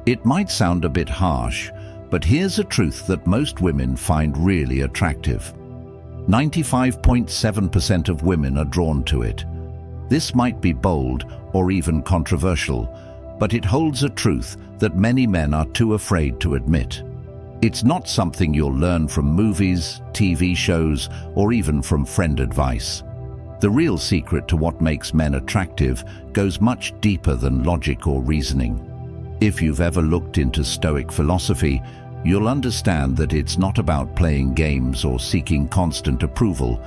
It might sound a bit harsh, but here's a truth that most women find really attractive. 95.7% of women are drawn to it. This might be bold or even controversial, but it holds a truth that many men are too afraid to admit. It's not something you'll learn from movies, TV shows, or even from friend advice. The real secret to what makes men attractive goes much deeper than logic or reasoning. If you've ever looked into Stoic philosophy, you'll understand that it's not about playing games or seeking constant approval.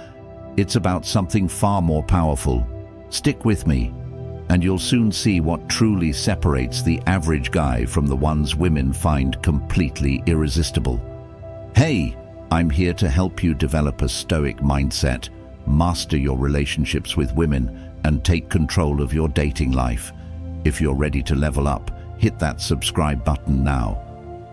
It's about something far more powerful. Stick with me, and you'll soon see what truly separates the average guy from the ones women find completely irresistible. Hey, I'm here to help you develop a Stoic mindset, master your relationships with women, and take control of your dating life. If you're ready to level up, hit that subscribe button now.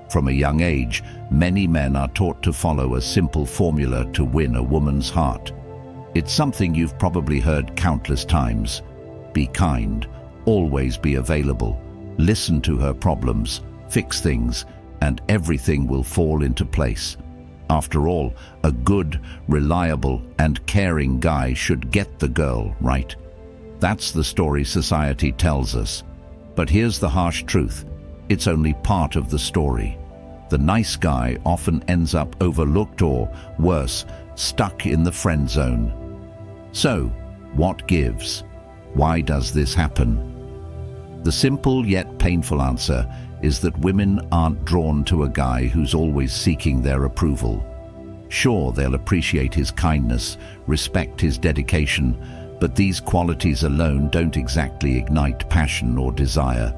From a young age, many men are taught to follow a simple formula to win a woman's heart. It's something you've probably heard countless times. Be kind, always be available, listen to her problems, fix things, and everything will fall into place. After all, a good, reliable, and caring guy should get the girl, right? That's the story society tells us. But here's the harsh truth. It's only part of the story. The nice guy often ends up overlooked or, worse, stuck in the friend zone. So, what gives? Why does this happen? The simple yet painful answer is that women aren't drawn to a guy who's always seeking their approval. Sure, they'll appreciate his kindness, respect his dedication, but these qualities alone don't exactly ignite passion or desire.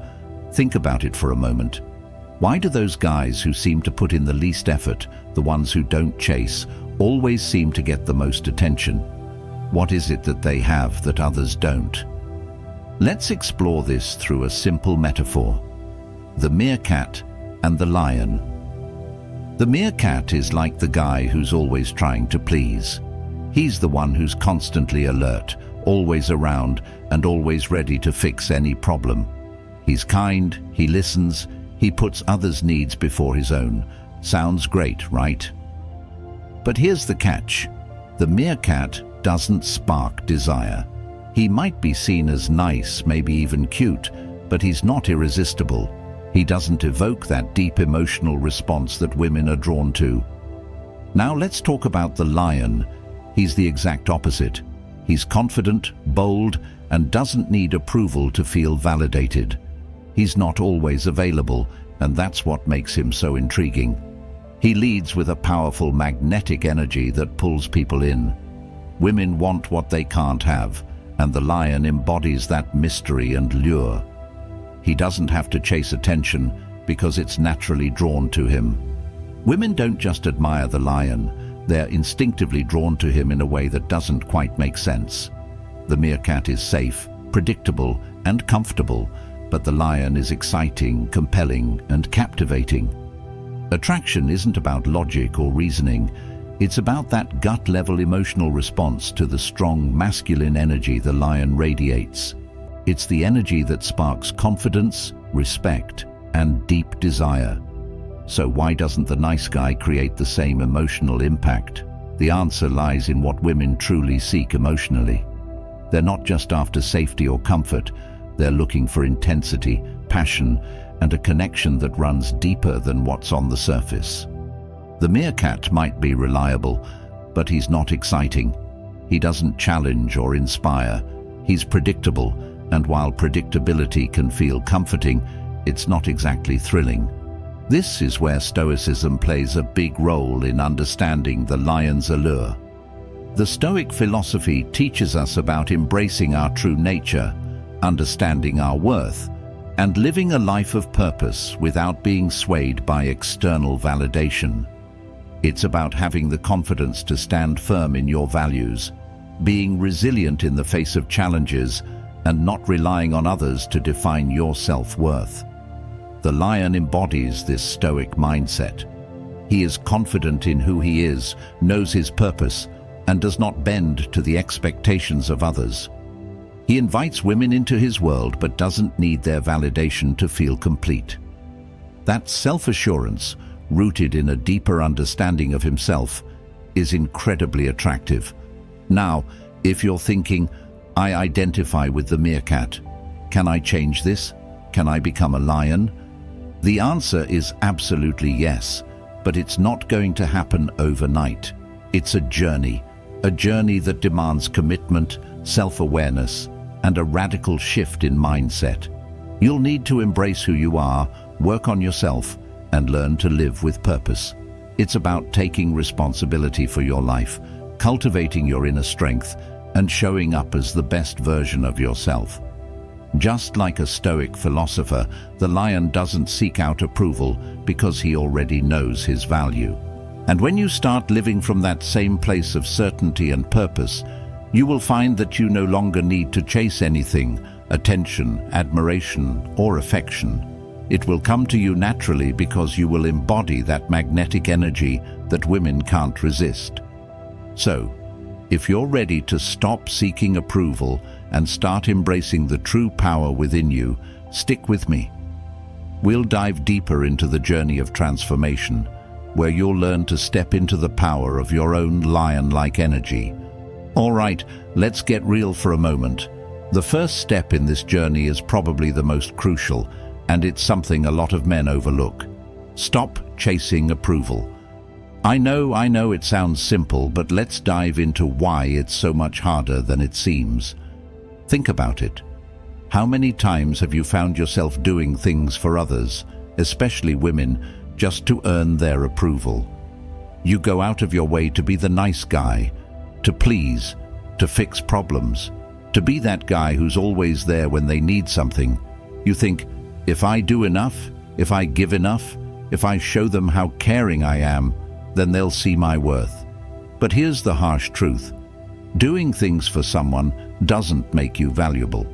Think about it for a moment. Why do those guys who seem to put in the least effort, the ones who don't chase, always seem to get the most attention? What is it that they have that others don't? Let's explore this through a simple metaphor. The meerkat and the lion. The meerkat is like the guy who's always trying to please. He's the one who's constantly alert, always around, and always ready to fix any problem. He's kind, he listens, he puts others' needs before his own. Sounds great, right? But here's the catch. The meerkat doesn't spark desire. He might be seen as nice, maybe even cute, but he's not irresistible. He doesn't evoke that deep emotional response that women are drawn to. Now let's talk about the lion. He's the exact opposite. He's confident, bold, and doesn't need approval to feel validated. He's not always available, and that's what makes him so intriguing. He leads with a powerful magnetic energy that pulls people in. Women want what they can't have, and the lion embodies that mystery and lure. He doesn't have to chase attention because it's naturally drawn to him. Women don't just admire the lion, they're instinctively drawn to him in a way that doesn't quite make sense. The meerkat is safe, predictable, and comfortable, but the lion is exciting, compelling, and captivating. Attraction isn't about logic or reasoning. It's about that gut-level emotional response to the strong masculine energy the lion radiates. It's the energy that sparks confidence, respect, and deep desire. So why doesn't the nice guy create the same emotional impact? The answer lies in what women truly seek emotionally. They're not just after safety or comfort. They're looking for intensity, passion, and a connection that runs deeper than what's on the surface. The meerkat might be reliable, but he's not exciting. He doesn't challenge or inspire. He's predictable, and while predictability can feel comforting, it's not exactly thrilling. This is where Stoicism plays a big role in understanding the lion's allure. The Stoic philosophy teaches us about embracing our true nature, understanding our worth, and living a life of purpose without being swayed by external validation. It's about having the confidence to stand firm in your values, being resilient in the face of challenges, and not relying on others to define your self-worth. The lion embodies this Stoic mindset. He is confident in who he is, knows his purpose, and does not bend to the expectations of others. He invites women into his world but doesn't need their validation to feel complete. That self-assurance, rooted in a deeper understanding of himself, is incredibly attractive. Now, if you're thinking, I identify with the meerkat, can I change this? Can I become a lion? The answer is absolutely yes, but it's not going to happen overnight. It's a journey that demands commitment, self-awareness, and a radical shift in mindset. You'll need to embrace who you are, work on yourself, and learn to live with purpose. It's about taking responsibility for your life, cultivating your inner strength, and showing up as the best version of yourself. Just like a Stoic philosopher, the lion doesn't seek out approval because he already knows his value. And when you start living from that same place of certainty and purpose, you will find that you no longer need to chase anything, attention, admiration, or affection. It will come to you naturally because you will embody that magnetic energy that women can't resist. So, if you're ready to stop seeking approval and start embracing the true power within you, stick with me. We'll dive deeper into the journey of transformation, where you'll learn to step into the power of your own lion-like energy. All right, let's get real for a moment. The first step in this journey is probably the most crucial, and it's something a lot of men overlook. Stop chasing approval. I know it sounds simple, but let's dive into why it's so much harder than it seems. Think about it. How many times have you found yourself doing things for others, especially women, just to earn their approval? You go out of your way to be the nice guy, to please, to fix problems, to be that guy who's always there when they need something. You think, if I do enough, if I give enough, if I show them how caring I am, then they'll see my worth. But here's the harsh truth. Doing things for someone doesn't make you valuable.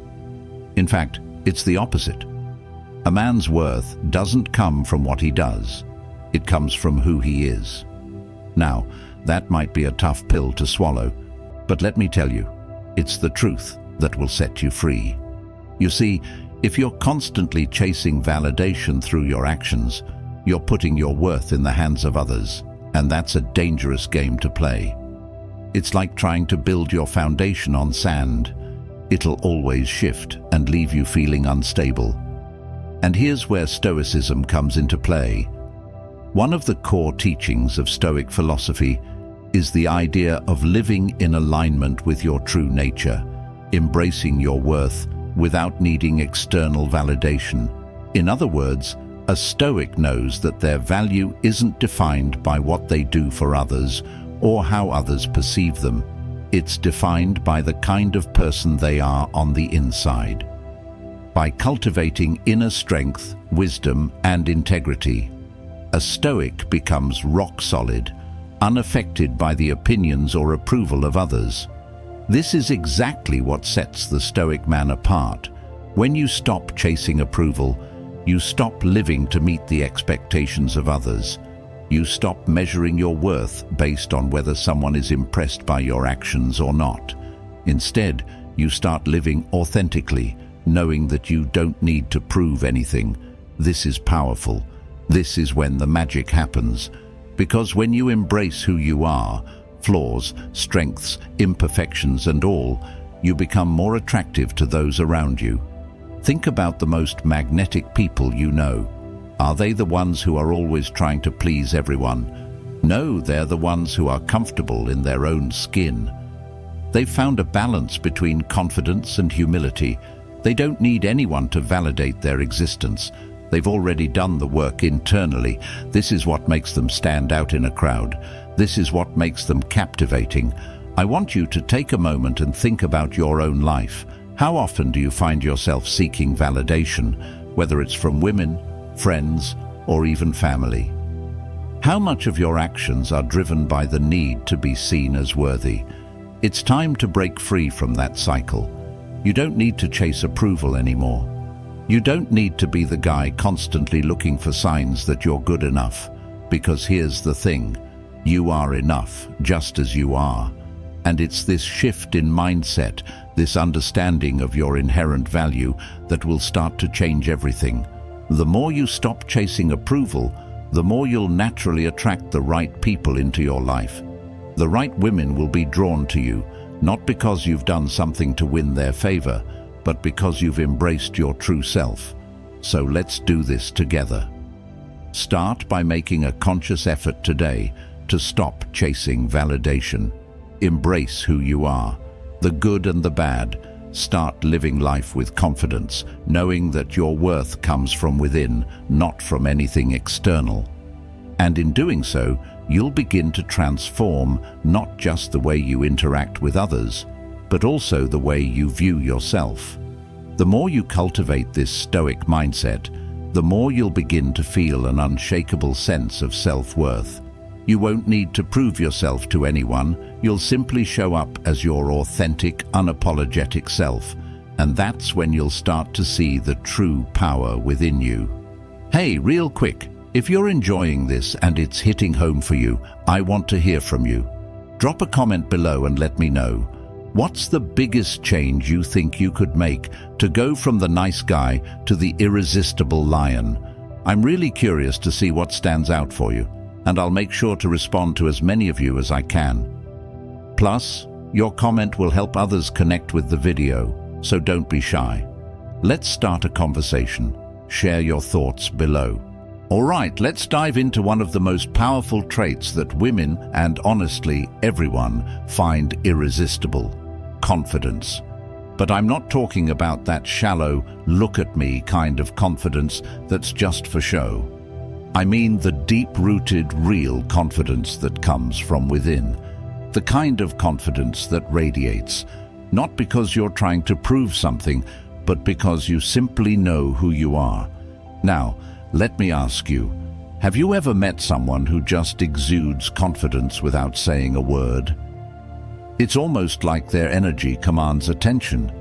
In fact, it's the opposite. A man's worth doesn't come from what he does. It comes from who he is. Now, that might be a tough pill to swallow, but let me tell you, it's the truth that will set you free. You see, if you're constantly chasing validation through your actions, you're putting your worth in the hands of others, and that's a dangerous game to play. It's like trying to build your foundation on sand. It'll always shift and leave you feeling unstable. And here's where Stoicism comes into play. One of the core teachings of Stoic philosophy is the idea of living in alignment with your true nature, embracing your worth without needing external validation. In other words, a Stoic knows that their value isn't defined by what they do for others or how others perceive them. It's defined by the kind of person they are on the inside. By cultivating inner strength, wisdom, and integrity, a Stoic becomes rock solid, unaffected by the opinions or approval of others. This is exactly what sets the Stoic man apart. When you stop chasing approval, you stop living to meet the expectations of others. You stop measuring your worth based on whether someone is impressed by your actions or not. Instead, you start living authentically, knowing that you don't need to prove anything. This is powerful. This is when the magic happens. Because when you embrace who you are, flaws, strengths, imperfections, and all, you become more attractive to those around you. Think about the most magnetic people you know. Are they the ones who are always trying to please everyone? No, they're the ones who are comfortable in their own skin. They've found a balance between confidence and humility. They don't need anyone to validate their existence. They've already done the work internally. This is what makes them stand out in a crowd. This is what makes them captivating. I want you to take a moment and think about your own life. How often do you find yourself seeking validation, whether it's from women, friends, or even family? How much of your actions are driven by the need to be seen as worthy? It's time to break free from that cycle. You don't need to chase approval anymore. You don't need to be the guy constantly looking for signs that you're good enough, because here's the thing, you are enough just as you are. And it's this shift in mindset, this understanding of your inherent value, that will start to change everything. The more you stop chasing approval, the more you'll naturally attract the right people into your life. The right women will be drawn to you, not because you've done something to win their favor, but because you've embraced your true self. So let's do this together. Start by making a conscious effort today to stop chasing validation. Embrace who you are, the good and the bad. Start living life with confidence, knowing that your worth comes from within, not from anything external. And in doing so, you'll begin to transform not just the way you interact with others, but also the way you view yourself. The more you cultivate this stoic mindset, the more you'll begin to feel an unshakable sense of self-worth. You won't need to prove yourself to anyone. You'll simply show up as your authentic, unapologetic self, and that's when you'll start to see the true power within you. Hey, real quick, if you're enjoying this and it's hitting home for you, I want to hear from you. Drop a comment below and let me know. What's the biggest change you think you could make to go from the nice guy to the irresistible lion? I'm really curious to see what stands out for you, and I'll make sure to respond to as many of you as I can. Plus, your comment will help others connect with the video, so don't be shy. Let's start a conversation. Share your thoughts below. All right, let's dive into one of the most powerful traits that women, and honestly everyone, find irresistible: confidence. But I'm not talking about that shallow, look-at-me kind of confidence that's just for show. I mean the deep-rooted, real confidence that comes from within. The kind of confidence that radiates, not because you're trying to prove something, but because you simply know who you are. Now, let me ask you, have you ever met someone who just exudes confidence without saying a word? It's almost like their energy commands attention.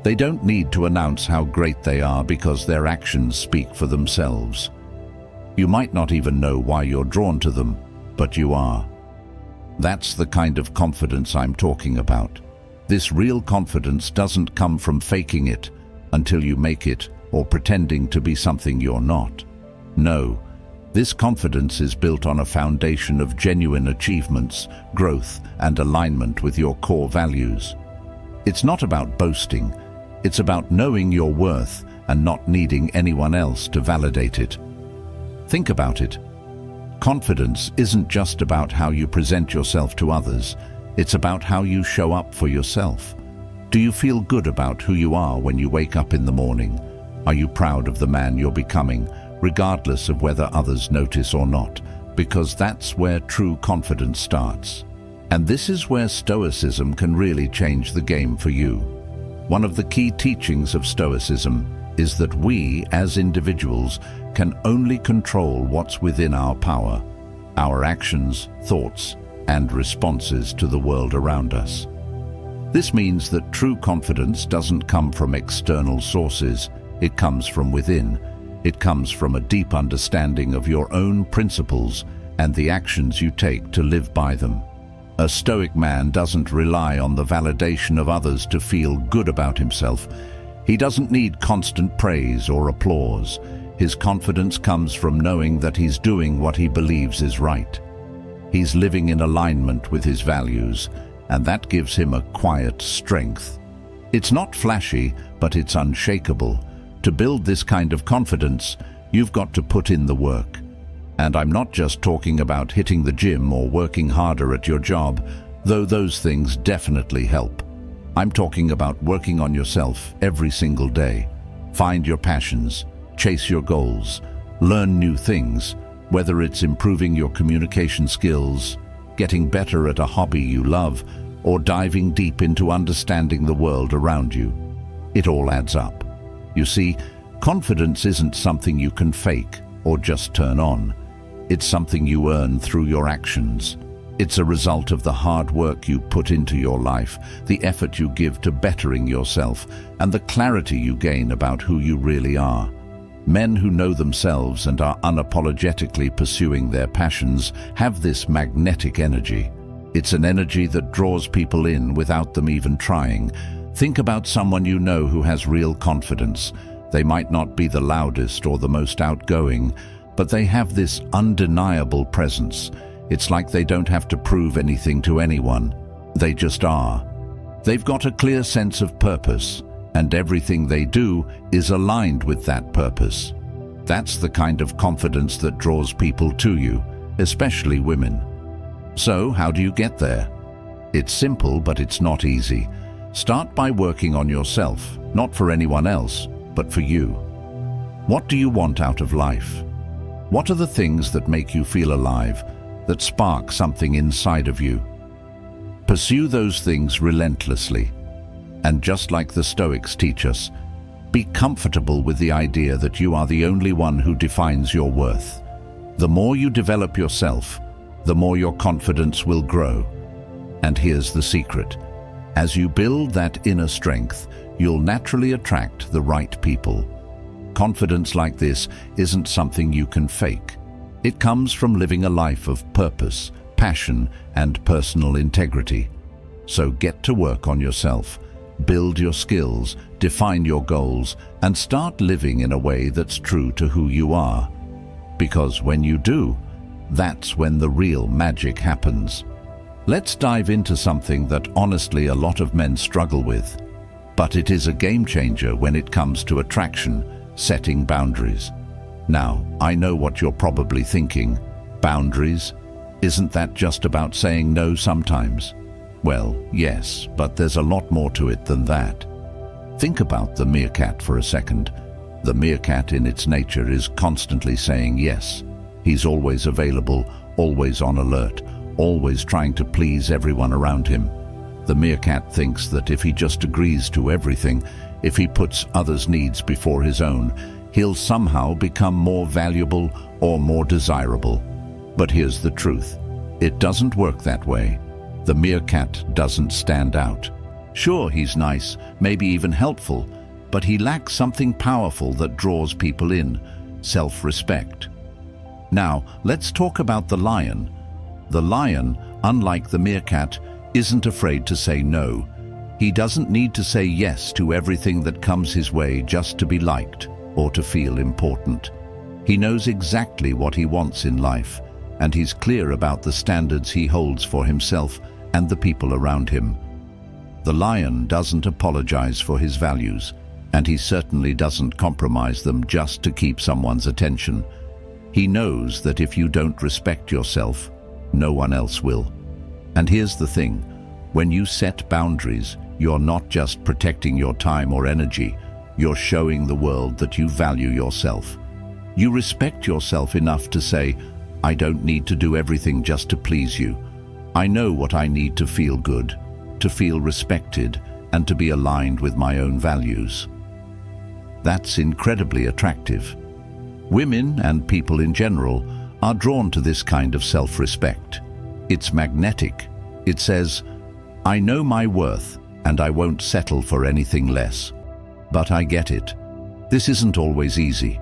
They don't need to announce how great they are because their actions speak for themselves. You might not even know why you're drawn to them, but you are. That's the kind of confidence I'm talking about. This real confidence doesn't come from faking it until you make it, or pretending to be something you're not. No, this confidence is built on a foundation of genuine achievements, growth, and alignment with your core values. It's not about boasting, it's about knowing your worth and not needing anyone else to validate it. Think about it. Confidence isn't just about how you present yourself to others, it's about how you show up for yourself. Do you feel good about who you are when you wake up in the morning? Are you proud of the man you're becoming, regardless of whether others notice or not? Because that's where true confidence starts. And this is where Stoicism can really change the game for you. One of the key teachings of Stoicism is that we, as individuals, can only control what's within our power, our actions, thoughts, and responses to the world around us. This means that true confidence doesn't come from external sources. It comes from within. It comes from a deep understanding of your own principles and the actions you take to live by them. A stoic man doesn't rely on the validation of others to feel good about himself. He doesn't need constant praise or applause. His confidence comes from knowing that he's doing what he believes is right. He's living in alignment with his values, and that gives him a quiet strength. It's not flashy, but it's unshakable. To build this kind of confidence, you've got to put in the work. And I'm not just talking about hitting the gym or working harder at your job, though those things definitely help. I'm talking about working on yourself every single day. Find your passions, chase your goals, learn new things, whether it's improving your communication skills, getting better at a hobby you love, or diving deep into understanding the world around you. It all adds up. You see, confidence isn't something you can fake or just turn on. It's something you earn through your actions. It's a result of the hard work you put into your life, the effort you give to bettering yourself, and the clarity you gain about who you really are. Men who know themselves and are unapologetically pursuing their passions have this magnetic energy. It's an energy that draws people in without them even trying. Think about someone you know who has real confidence. They might not be the loudest or the most outgoing, but they have this undeniable presence. It's like they don't have to prove anything to anyone. They just are. They've got a clear sense of purpose, and everything they do is aligned with that purpose. That's the kind of confidence that draws people to you, especially women. So, how do you get there? It's simple, but it's not easy. Start by working on yourself, not for anyone else, but for you. What do you want out of life? What are the things that make you feel alive, that spark something inside of you? Pursue those things relentlessly. And just like the Stoics teach us, be comfortable with the idea that you are the only one who defines your worth. The more you develop yourself, the more your confidence will grow. And here's the secret. As you build that inner strength, you'll naturally attract the right people. Confidence like this isn't something you can fake. It comes from living a life of purpose, passion, and personal integrity. So get to work on yourself. Build your skills, define your goals, and start living in a way that's true to who you are. Because when you do, that's when the real magic happens. Let's dive into something that honestly a lot of men struggle with. But it is a game changer when it comes to attraction, setting boundaries. Now, I know what you're probably thinking. Boundaries? Isn't that just about saying no sometimes? Well, yes, but there's a lot more to it than that. Think about the meerkat for a second. The meerkat in its nature is constantly saying yes. He's always available, always on alert, always trying to please everyone around him. The meerkat thinks that if he just agrees to everything, if he puts others' needs before his own, he'll somehow become more valuable or more desirable. But here's the truth. It doesn't work that way. The meerkat doesn't stand out. Sure, he's nice, maybe even helpful, but he lacks something powerful that draws people in: self-respect. Now, let's talk about the lion. The lion, unlike the meerkat, isn't afraid to say no. He doesn't need to say yes to everything that comes his way just to be liked or to feel important. He knows exactly what he wants in life, and he's clear about the standards he holds for himself and the people around him. The lion doesn't apologize for his values, and he certainly doesn't compromise them just to keep someone's attention. He knows that if you don't respect yourself, no one else will. And here's the thing, when you set boundaries, you're not just protecting your time or energy, you're showing the world that you value yourself. You respect yourself enough to say, I don't need to do everything just to please you. I know what I need to feel good, to feel respected, and to be aligned with my own values. That's incredibly attractive. Women, and people in general, are drawn to this kind of self-respect. It's magnetic. It says, I know my worth, and I won't settle for anything less. But I get it. This isn't always easy.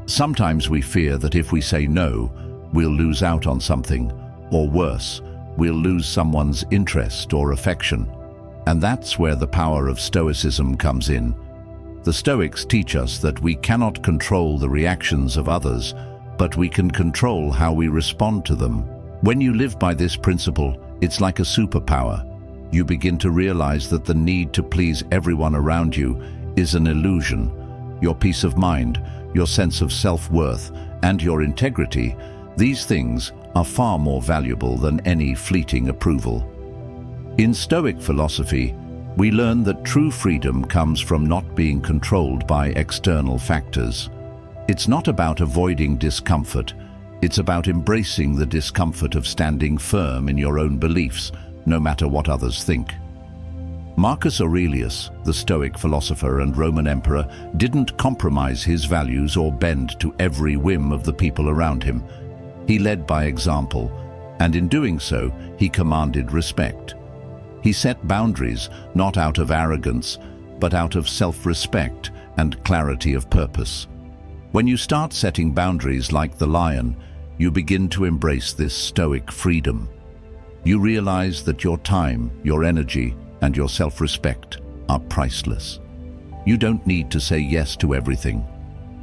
Sometimes we fear that if we say no, we'll lose out on something, or worse, we'll lose someone's interest or affection. And that's where the power of Stoicism comes in. The Stoics teach us that we cannot control the reactions of others, but we can control how we respond to them. When you live by this principle, it's like a superpower. You begin to realize that the need to please everyone around you is an illusion. Your peace of mind, your sense of self-worth, and your integrity, these things are far more valuable than any fleeting approval. In Stoic philosophy, we learn that true freedom comes from not being controlled by external factors. It's not about avoiding discomfort. It's about embracing the discomfort of standing firm in your own beliefs, no matter what others think. Marcus Aurelius, the Stoic philosopher and Roman emperor, didn't compromise his values or bend to every whim of the people around him. He led by example, and in doing so, he commanded respect. He set boundaries not out of arrogance, but out of self-respect and clarity of purpose. When you start setting boundaries like the lion, you begin to embrace this Stoic freedom. You realize that your time, your energy, and your self-respect are priceless. You don't need to say yes to everything.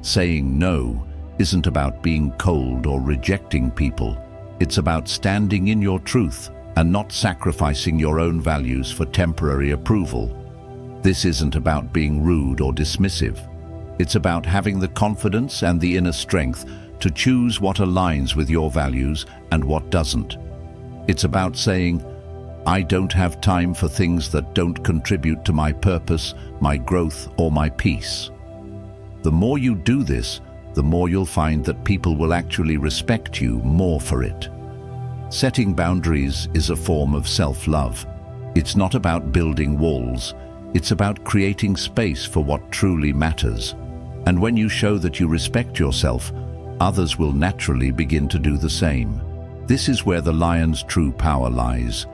Saying no isn't about being cold or rejecting people. It's about standing in your truth and not sacrificing your own values for temporary approval. This isn't about being rude or dismissive. It's about having the confidence and the inner strength to choose what aligns with your values and what doesn't. It's about saying, I don't have time for things that don't contribute to my purpose, my growth, or my peace. The more you do this, the more you'll find that people will actually respect you more for it. Setting boundaries is a form of self-love. It's not about building walls. It's about creating space for what truly matters. And when you show that you respect yourself, others will naturally begin to do the same. This is where the lion's true power lies,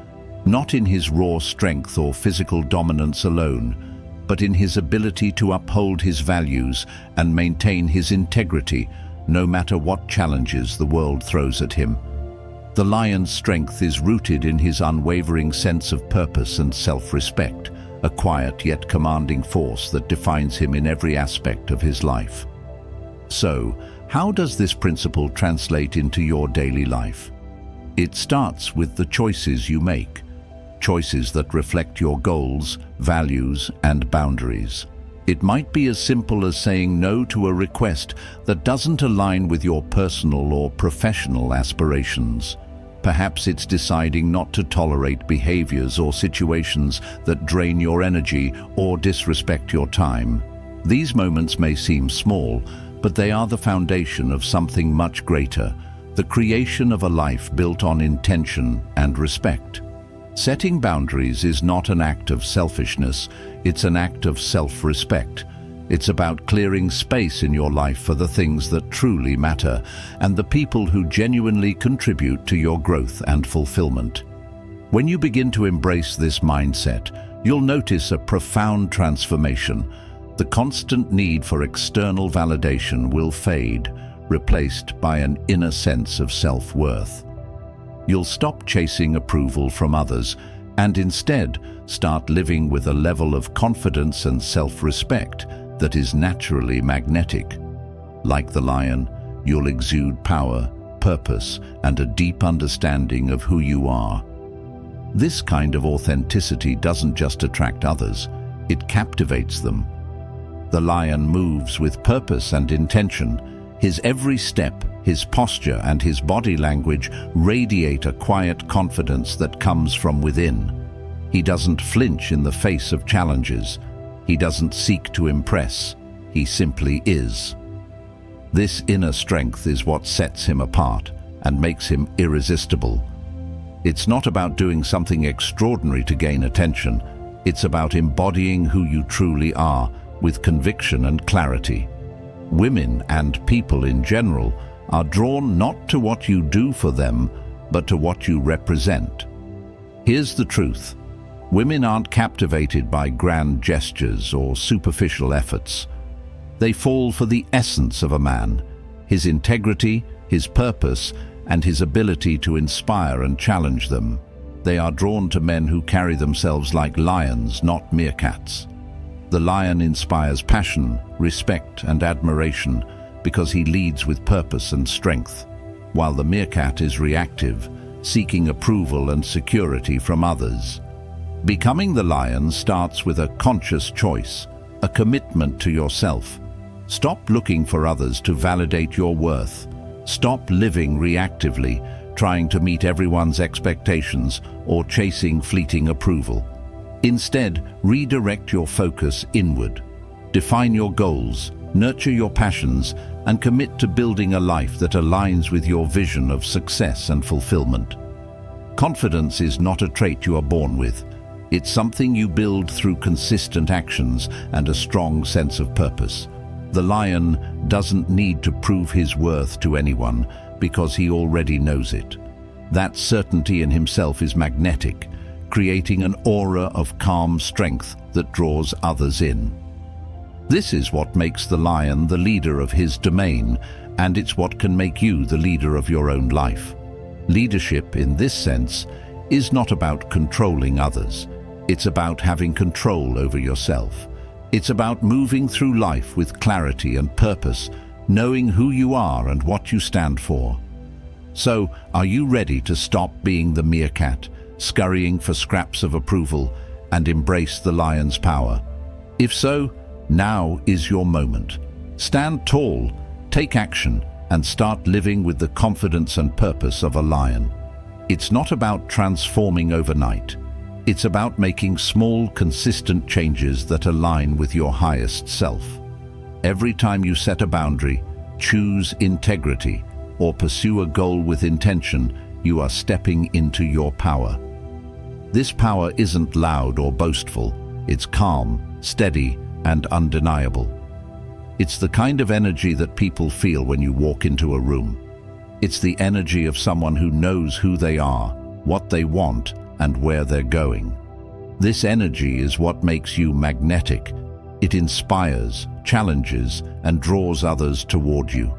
not in his raw strength or physical dominance alone, but in his ability to uphold his values and maintain his integrity, no matter what challenges the world throws at him. The lion's strength is rooted in his unwavering sense of purpose and self-respect, a quiet yet commanding force that defines him in every aspect of his life. So, how does this principle translate into your daily life? It starts with the choices you make. Choices that reflect your goals, values, and boundaries. It might be as simple as saying no to a request that doesn't align with your personal or professional aspirations. Perhaps it's deciding not to tolerate behaviors or situations that drain your energy or disrespect your time. These moments may seem small, but they are the foundation of something much greater, the creation of a life built on intention and respect. Setting boundaries is not an act of selfishness, it's an act of self-respect. It's about clearing space in your life for the things that truly matter and the people who genuinely contribute to your growth and fulfillment. When you begin to embrace this mindset, you'll notice a profound transformation. The constant need for external validation will fade, replaced by an inner sense of self-worth. You'll stop chasing approval from others and instead start living with a level of confidence and self-respect that is naturally magnetic. Like the lion, you'll exude power, purpose, and a deep understanding of who you are. This kind of authenticity doesn't just attract others, it captivates them. The lion moves with purpose and intention. His every step, his posture, and his body language radiate a quiet confidence that comes from within. He doesn't flinch in the face of challenges. He doesn't seek to impress. He simply is. This inner strength is what sets him apart and makes him irresistible. It's not about doing something extraordinary to gain attention. It's about embodying who you truly are with conviction and clarity. Women and people in general are drawn not to what you do for them, but to what you represent. Here's the truth. Women aren't captivated by grand gestures or superficial efforts. They fall for the essence of a man, his integrity, his purpose, and his ability to inspire and challenge them. They are drawn to men who carry themselves like lions, not meerkats. The lion inspires passion, respect, and admiration because he leads with purpose and strength, while the meerkat is reactive, seeking approval and security from others. Becoming the lion starts with a conscious choice, a commitment to yourself. Stop looking for others to validate your worth. Stop living reactively, trying to meet everyone's expectations or chasing fleeting approval. Instead, redirect your focus inward. Define your goals, nurture your passions, and commit to building a life that aligns with your vision of success and fulfillment. Confidence is not a trait you are born with. It's something you build through consistent actions and a strong sense of purpose. The lion doesn't need to prove his worth to anyone because he already knows it. That certainty in himself is magnetic, creating an aura of calm strength that draws others in. This is what makes the lion the leader of his domain, and it's what can make you the leader of your own life. Leadership, in this sense, is not about controlling others. It's about having control over yourself, It's about moving through life with clarity and purpose, knowing who you are and what you stand for. So, are you ready to stop being the meerkat, scurrying for scraps of approval, and embrace the lion's power? If so, now is your moment. Stand tall, take action, and start living with the confidence and purpose of a lion. It's not about transforming overnight. It's about making small, consistent changes that align with your highest self. Every time you set a boundary, choose integrity, or pursue a goal with intention, you are stepping into your power. This power isn't loud or boastful. It's calm, steady, and undeniable. It's the kind of energy that people feel when you walk into a room. It's the energy of someone who knows who they are, what they want, and where they're going. This energy is what makes you magnetic. It inspires, challenges, and draws others toward you.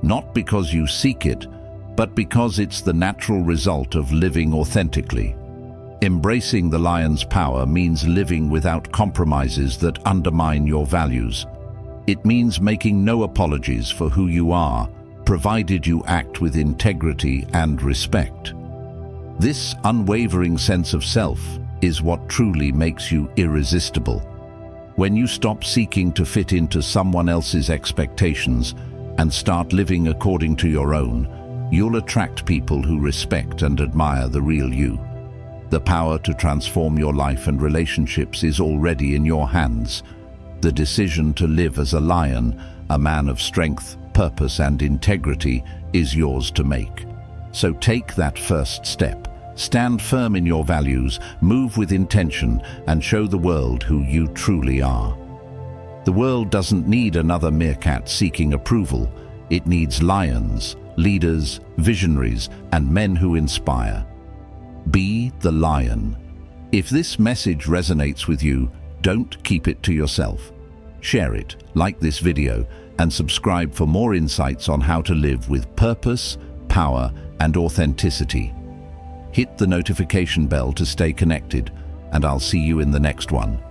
Not because you seek it, but because it's the natural result of living authentically. Embracing the lion's power means living without compromises that undermine your values. It means making no apologies for who you are, provided you act with integrity and respect. This unwavering sense of self is what truly makes you irresistible. When you stop seeking to fit into someone else's expectations and start living according to your own, you'll attract people who respect and admire the real you. The power to transform your life and relationships is already in your hands. The decision to live as a lion, a man of strength, purpose, and integrity, is yours to make. So take that first step. Stand firm in your values, move with intention, and show the world who you truly are. The world doesn't need another meerkat seeking approval. It needs lions, leaders, visionaries, and men who inspire. Be the lion. If this message resonates with you, don't keep it to yourself. Share it, like this video, and subscribe for more insights on how to live with purpose, power, and authenticity. Hit the notification bell to stay connected, and I'll see you in the next one.